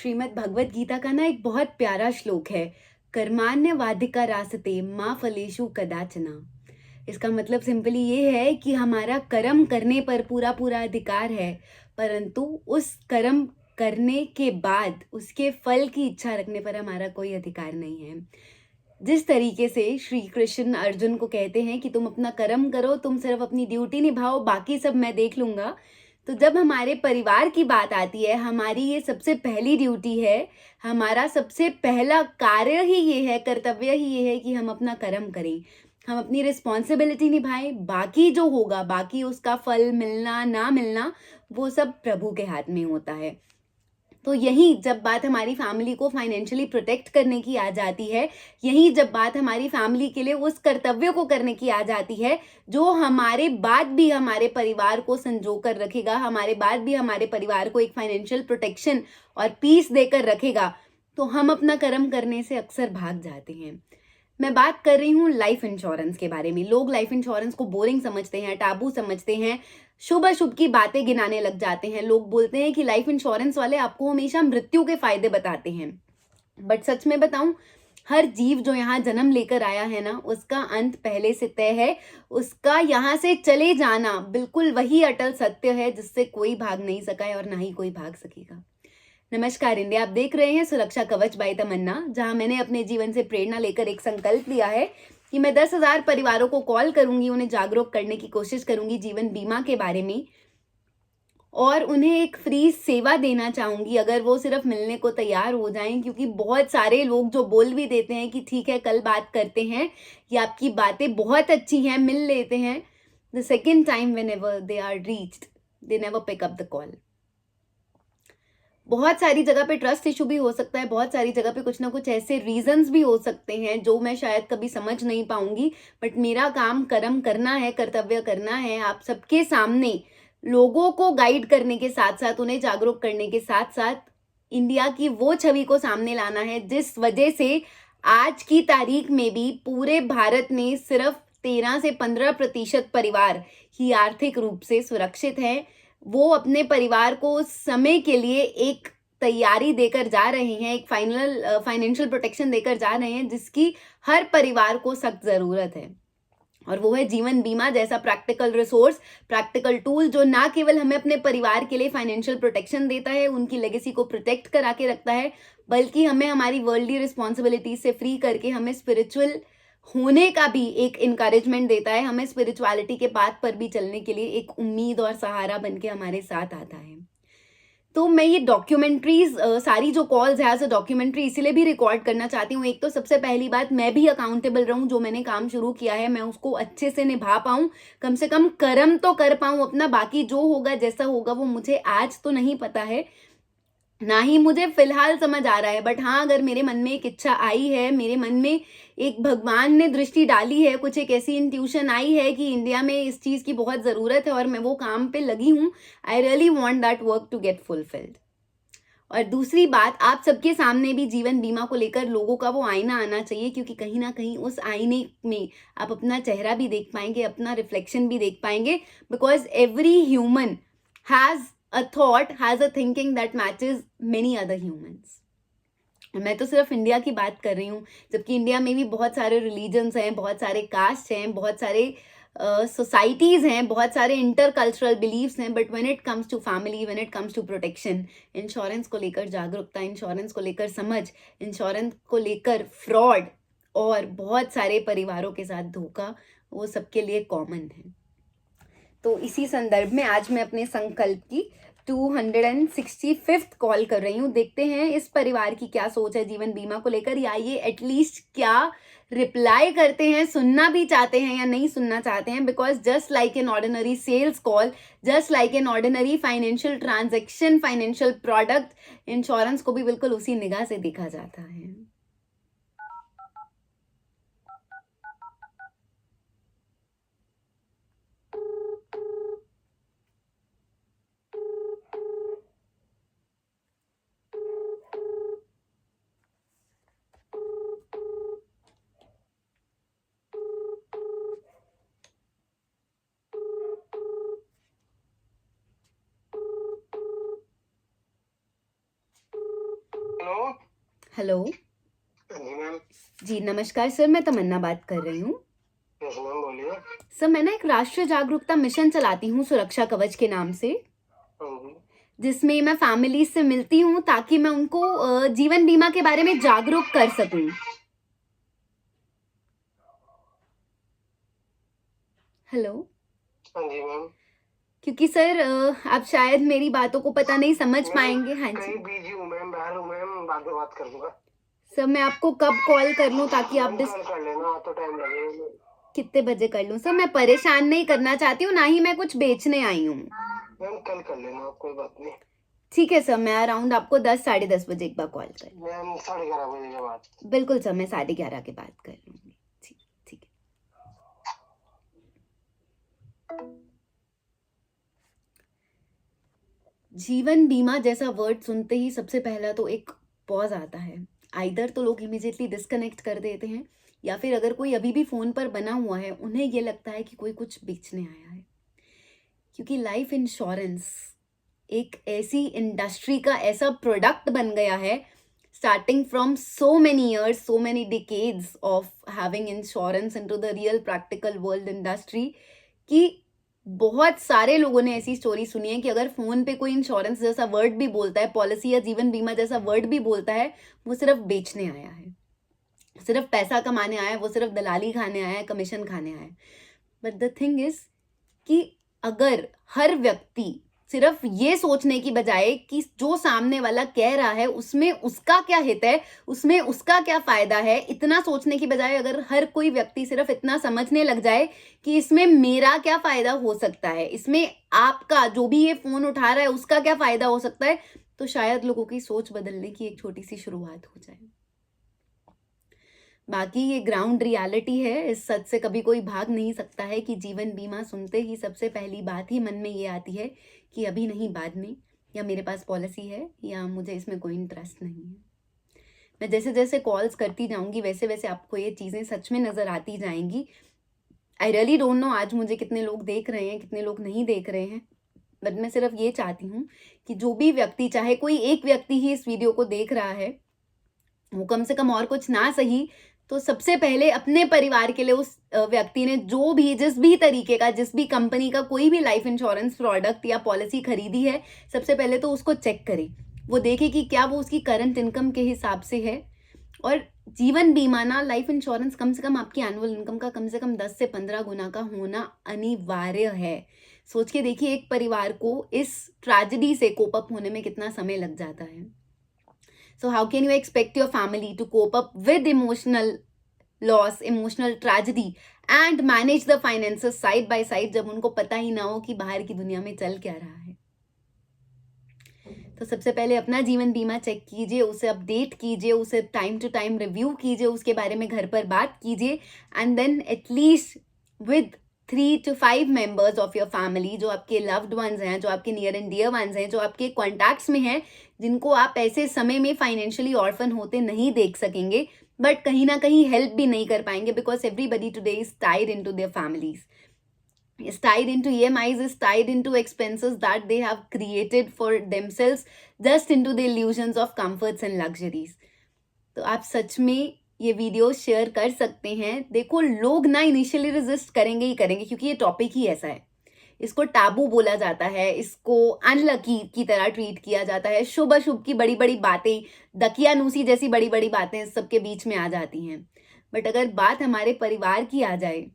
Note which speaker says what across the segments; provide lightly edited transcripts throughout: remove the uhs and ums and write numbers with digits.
Speaker 1: श्रीमद् भगवत गीता का ना एक बहुत प्यारा श्लोक है। कर्माण्यवाधिका रासते माँ फलेषु कदाचना। इसका मतलब सिंपली ये है कि हमारा कर्म करने पर पूरा पूरा अधिकार है, परंतु उस कर्म करने के बाद उसके फल की इच्छा रखने पर हमारा कोई अधिकार नहीं है। जिस तरीके से श्री कृष्ण अर्जुन को कहते हैं कि तुम अपना कर्म करो, तुम सिर्फ अपनी ड्यूटी निभाओ, बाकी सब मैं देख लूंगा। तो जब हमारे परिवार की बात आती है, हमारी ये सबसे पहली ड्यूटी है, हमारा सबसे पहला कार्य ही ये है, कर्तव्य ही ये है कि हम अपना कर्म करें, हम अपनी रिस्पॉन्सिबिलिटी निभाएं। बाकी जो होगा, बाकी उसका फल मिलना ना मिलना, वो सब प्रभु के हाथ में होता है। तो यही जब बात हमारी फैमिली को फाइनेंशियली प्रोटेक्ट करने की आ जाती है, यही जब बात हमारी फैमिली के लिए उस कर्तव्य को करने की आ जाती है जो हमारे बाद भी हमारे परिवार को संजो कर रखेगा, हमारे बाद भी हमारे परिवार को एक फाइनेंशियल प्रोटेक्शन और पीस देकर रखेगा, तो हम अपना कर्म करने से अक्सर भाग जाते हैं। मैं बात कर रही हूँ लाइफ इंश्योरेंस के बारे में। लोग लाइफ इंश्योरेंस को बोरिंग समझते हैं, टाबू समझते हैं, शुभ अशुभ की बातें गिनाने लग जाते हैं। लोग बोलते हैं कि लाइफ इंश्योरेंस वाले आपको हमेशा मृत्यु के फायदे बताते हैं, बट सच में बताऊं, हर जीव जो यहाँ जन्म लेकर आया है ना, उसका अंत पहले से तय है। उसका यहाँ से चले जाना बिल्कुल वही अटल सत्य है जिससे कोई भाग नहीं सका है और ना ही कोई भाग सकेगा। नमस्कार इंडिया, आप देख रहे हैं सुरक्षा कवच बाय तमन्ना, जहां मैंने अपने जीवन से प्रेरणा लेकर एक संकल्प लिया है कि मैं 10,000 परिवारों को कॉल करूंगी, उन्हें जागरूक करने की कोशिश करूंगी जीवन बीमा के बारे में, और उन्हें एक फ्री सेवा देना चाहूंगी अगर वो सिर्फ मिलने को तैयार हो जाएं। क्योंकि बहुत सारे लोग जो बोल भी देते हैं कि ठीक है कल बात करते हैं, या आपकी बातें बहुत अच्छी हैं, मिल लेते हैं, the second time whenever they are reached, they never pick up the call. बहुत सारी जगह पे ट्रस्ट इशू भी हो सकता है, बहुत सारी जगह पे कुछ ना कुछ ऐसे रीजंस भी हो सकते हैं जो मैं शायद कभी समझ नहीं पाऊंगी, बट मेरा काम कर्म करना है, कर्तव्य करना है, आप सबके सामने लोगों को गाइड करने के साथ साथ, उन्हें जागरूक करने के साथ साथ इंडिया की वो छवि को सामने लाना है जिस वजह से आज की तारीख में भी पूरे भारत में सिर्फ 13 से 15% परिवार ही आर्थिक रूप से सुरक्षित हैं। वो अपने परिवार को उस समय के लिए एक तैयारी देकर जा रहे हैं, एक फाइनेंशियल प्रोटेक्शन देकर जा रहे हैं जिसकी हर परिवार को सख्त जरूरत है। और वो है जीवन बीमा जैसा प्रैक्टिकल रिसोर्स, प्रैक्टिकल टूल, जो ना केवल हमें अपने परिवार के लिए फाइनेंशियल प्रोटेक्शन देता है, उनकी लेगेसी को प्रोटेक्ट करा के रखता है, बल्कि हमें हमारी वर्ल्डली रिस्पॉन्सिबिलिटी से फ्री करके हमें स्पिरिचुअल होने का भी एक इनकरेजमेंट देता है, हमें स्पिरिचुअलिटी के पाथ पर भी चलने के लिए एक उम्मीद और सहारा बनके हमारे साथ आता है। तो मैं ये डॉक्यूमेंट्रीज, सारी जो कॉल्स है एज अ डॉक्यूमेंट्री इसीलिए भी रिकॉर्ड करना चाहती हूँ। एक तो सबसे पहली बात, मैं भी अकाउंटेबल रहूं, जो मैंने काम शुरू किया है मैं उसको अच्छे से निभा पाऊं, कम से कम कर्म तो कर पाऊं अपना। बाकी जो होगा जैसा होगा वो मुझे आज तो नहीं पता है, ना ही मुझे फिलहाल समझ आ रहा है, बट हाँ अगर मेरे मन में एक इच्छा आई है, मेरे मन में एक भगवान ने दृष्टि डाली है, कुछ एक ऐसी इंट्यूशन आई है कि इंडिया में इस चीज की बहुत जरूरत है और मैं वो काम पे लगी हूँ, I really want that work to get fulfilled. और दूसरी बात, आप सबके सामने भी जीवन बीमा को लेकर लोगों का वो आईना आना चाहिए, क्योंकि कहीं ना कहीं उस आईने में आप अपना चेहरा भी देख पाएंगे, अपना रिफ्लेक्शन भी देख पाएंगे, because every human has a thought, has a thinking that matches many other humans. मैं तो सिर्फ इंडिया की बात कर रही हूँ, जबकि इंडिया में भी बहुत सारे रिलीजन्स हैं, बहुत सारे कास्ट हैं, बहुत सारे सोसाइटीज हैं, बहुत सारे इंटरकल्चरल बिलीव्स हैं, but when it comes to family, when it comes to protection, insurance को लेकर जागरूकता, इंश्योरेंस को लेकर समझ, इंश्योरेंस को लेकर फ्रॉड और बहुत सारे परिवारों के साथ धोखा, वो सबके लिए कॉमन है। तो इसी संदर्भ में आज मैं अपने संकल्प की 265th कॉल कर रही हूँ। देखते हैं इस परिवार की क्या सोच है जीवन बीमा को लेकर, या ये एटलीस्ट क्या रिप्लाई करते हैं, सुनना भी चाहते हैं या नहीं सुनना चाहते हैं। Because just like an ordinary sales call, just like an ordinary financial transaction, financial product, insurance को भी बिल्कुल उसी निगाह से देखा जाता है।
Speaker 2: हेलो।
Speaker 1: हेलो।
Speaker 2: जी मैम।
Speaker 1: जी नमस्कार सर, मैं तमन्ना बात कर रही हूँ।
Speaker 2: यस मैम, बोलिए।
Speaker 1: सर मैं ना एक राष्ट्रीय जागरूकता मिशन चलाती हूँ सुरक्षा कवच के नाम से,
Speaker 2: हाँ जी।
Speaker 1: जिसमें मैं फैमिली से मिलती हूँ ताकि मैं उनको जीवन बीमा के बारे में जागरूक कर सकूं। हेलो।
Speaker 2: हाँ जी मैम।
Speaker 1: क्योंकि सर आप शायद मेरी बातों को पता नहीं समझ
Speaker 2: मैं
Speaker 1: पाएंगे। हाँ
Speaker 2: कहीं
Speaker 1: जी।
Speaker 2: बिजी हूँ मैम, बाहर हूँ मैम, बाद में बात कर दूंगा।
Speaker 1: सर मैं आपको कब कॉल कर लूं ताकि आप
Speaker 2: मैम कल कर लेना, तो टाइम लगेगा।
Speaker 1: कितने बजे कर लूं? सर मैं परेशान नहीं करना चाहती हूँ, ना ही मैं कुछ बेचने आई हूँ।
Speaker 2: मैम कल कर लेना, कोई बात नहीं।
Speaker 1: ठीक है सर, मैं अराउंड आपको 10 साढ़े 10 बजे एक बार कॉल कर।
Speaker 2: मैम 11:30 बजे के बाद।
Speaker 1: बिल्कुल सर, मैं 11:30 के बाद कर लूंगी। ठीक ठीक है। जीवन बीमा जैसा वर्ड सुनते ही सबसे पहला तो एक पॉज आता है। आइदर तो लोग इमीडिएटली डिस्कनेक्ट कर देते हैं, या फिर अगर कोई अभी भी फोन पर बना हुआ है उन्हें ये लगता है कि कोई कुछ बेचने आया है। क्योंकि लाइफ इंश्योरेंस एक ऐसी इंडस्ट्री का ऐसा प्रोडक्ट बन गया है, starting from so many years, so many decades of having insurance into the real practical world industry, कि बहुत सारे लोगों ने ऐसी स्टोरी सुनी है कि अगर फोन पे कोई इंश्योरेंस जैसा वर्ड भी बोलता है, पॉलिसी या जीवन बीमा जैसा वर्ड भी बोलता है, वो सिर्फ बेचने आया है, सिर्फ पैसा कमाने आया है, वो सिर्फ दलाली खाने आया है, कमीशन खाने आया है। बट द थिंग इज कि अगर हर व्यक्ति सिर्फ ये सोचने की बजाय कि जो सामने वाला कह रहा है उसमें उसका क्या हित है, उसमें उसका क्या फायदा है, इतना सोचने की बजाय अगर हर कोई व्यक्ति सिर्फ इतना समझने लग जाए कि इसमें मेरा क्या फायदा हो सकता है, इसमें आपका जो भी ये फोन उठा रहा है उसका क्या फायदा हो सकता है, तो शायद लोगों की सोच बदलने की एक छोटी सी शुरुआत हो जाए। बाकी ये ग्राउंड रियलिटी है, इस सच से कभी कोई भाग नहीं सकता है कि जीवन बीमा सुनते ही सबसे पहली बात ही मन में ये आती है कि अभी नहीं बाद में, या मेरे पास पॉलिसी है, या मुझे इसमें कोई इंटरेस्ट नहीं है। मैं जैसे जैसे कॉल्स करती जाऊंगी वैसे वैसे आपको ये चीज़ें सच में नज़र आती जाएंगी। आई रियली डोंट नो आज मुझे कितने लोग देख रहे हैं, कितने लोग नहीं देख रहे हैं, बट मैं सिर्फ ये चाहती हूँ कि जो भी व्यक्ति, चाहे कोई एक व्यक्ति ही इस वीडियो को देख रहा है, वो कम से कम और कुछ ना सही तो सबसे पहले अपने परिवार के लिए उस व्यक्ति ने जो भी जिस भी तरीके का, जिस भी कंपनी का कोई भी लाइफ इंश्योरेंस प्रोडक्ट या पॉलिसी खरीदी है, सबसे पहले तो उसको चेक करे, वो देखे कि क्या वो उसकी करंट इनकम के हिसाब से है। और जीवन बीमा ना, लाइफ इंश्योरेंस कम से कम आपकी एनुअल इनकम का कम से कम 10 से 15 गुना का होना अनिवार्य है। सोच के देखिए एक परिवार को इस ट्रेजेडी से कोप अप होने में कितना समय लग जाता है। So how can you expect your family to cope up with emotional loss, emotional tragedy and manage the finances side by side जब उनको पता ही ना हो कि बाहर की दुनिया में चल क्या रहा है। तो सबसे पहले अपना जीवन बीमा चेक कीजिए, उसे अपडेट कीजिए, उसे टाइम टू टाइम रिव्यू कीजिए, उसके बारे में घर पर बात कीजिए, and then at least with 3 to 5 members of your family, जो आपके लव्ड वंस हैं, जो आपके नियर एंड डियर वंस हैं, जो आपके कॉन्टैक्ट्स में हैं, जिनको आप ऐसे समय में फाइनेंशियली ऑर्फन होते नहीं देख सकेंगे, बट कहीं ना कहीं हेल्प भी नहीं कर पाएंगे, because everybody today is tied into their families, is tied into EMIs, is tied into expenses that they have created for themselves, just into the illusions of comforts and luxuries. तो आप सच में ये video share कर सकते हैं। देखो लोग ना इनिशियली रेजिस्ट करेंगे ही करेंगे, क्योंकि ये टॉपिक ही ऐसा है, इसको टैबू बोला जाता है, इसको अनलकी की तरह ट्रीट किया जाता है, शुभ अशुभ की बड़ी बड़ी बातें, दकियानूसी जैसी बड़ी बड़ी बातें सबके बीच में आ जाती हैं। बट अगर बात हमारे परिवार की आ जाए,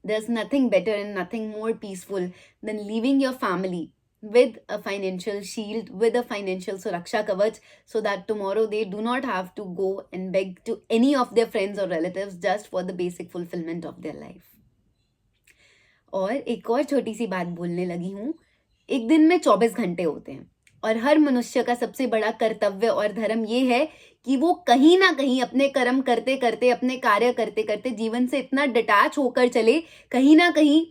Speaker 1: there's nothing better and nothing more peaceful than leaving your family with a financial shield, with a financial suraksha kavach, so that tomorrow they do not have to go and beg to any of their friends or relatives just for the basic fulfillment of their life. और एक और छोटी सी बात बोलने लगी हूँ, एक दिन में 24 घंटे होते हैं, और हर मनुष्य का सबसे बड़ा कर्तव्य और धर्म ये है कि वो कहीं ना कहीं अपने कर्म करते करते, अपने कार्य करते करते जीवन से इतना डिटैच होकर चले, कहीं ना कहीं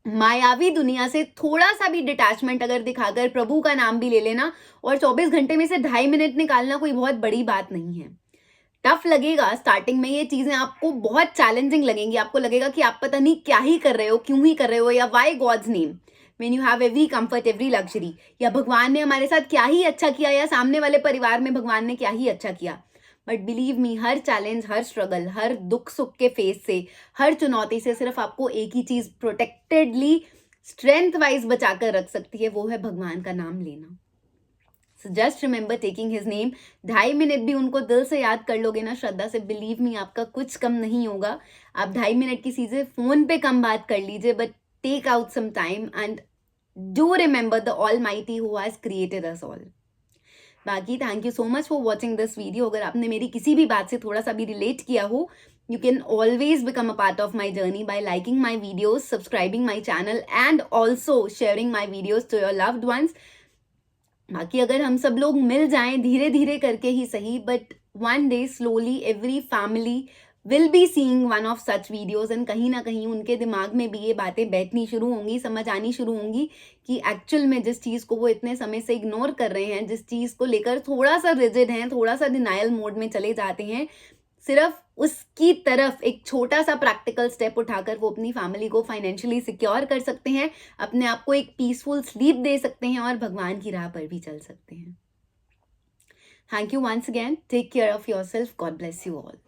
Speaker 1: मायावी दुनिया से थोड़ा सा भी डिटैचमेंट अगर दिखाकर प्रभु का नाम भी ले लेना, और 24 घंटे में से 2.5 मिनट निकालना कोई बहुत बड़ी बात नहीं है। टफ लगेगा स्टार्टिंग में, ये चीजें आपको बहुत चैलेंजिंग लगेंगी, आपको लगेगा कि आप पता नहीं क्या ही कर रहे हो, क्यों ही कर रहे हो, या why God's name. when you have every comfort, every luxury, या भगवान ने हमारे साथ क्या ही अच्छा किया, या सामने वाले परिवार में भगवान ने क्या ही अच्छा किया. बट बिलीव मी, हर चैलेंज, हर स्ट्रगल, हर दुख सुख के फेस से, हर चुनौती से सिर्फ आपको एक ही चीज प्रोटेक्टेडली स्ट्रेंथ वाइज बचाकर रख सकती है, वो है भगवान का नाम लेना. So just remember taking his name. 2.5 minute भी उनको दिल से याद कर लोगे ना श्रद्धा से, बिलीव मी आपका कुछ कम नहीं होगा. आप 2.5 मिनट की चीजें फोन पे कम बात कर लीजिए, but take out some time and do remember the almighty who has created us all. बाकी thank you so much for watching this video. अगर आपने मेरी किसी भी बात से थोड़ा सा भी रिलेट किया हो, you can always become a part of my journey by liking my videos, subscribing my channel and also sharing my videos to your loved ones. बाकी अगर हम सब लोग मिल जाएं धीरे धीरे करके ही सही, but one day slowly every family will be seeing one of such videos and कहीं ना कहीं उनके दिमाग में भी ये बातें बैठनी शुरू होंगी, समझ आनी शुरू होंगी कि एक्चुअल में जिस चीज़ को वो इतने समय से इग्नोर कर रहे हैं, जिस चीज़ को लेकर थोड़ा सा रिजिड हैं, थोड़ा सा डिनायल मोड में चले जाते हैं, सिर्फ उसकी तरफ एक छोटा सा प्रैक्टिकल स्टेप उठाकर वो अपनी फैमिली को फाइनेंशियली सिक्योर कर सकते हैं, अपने आप को एक पीसफुल स्लीप दे सकते हैं और भगवान की राह पर भी चल सकते हैं. Thank you once again. Take care of yourself. God bless you all.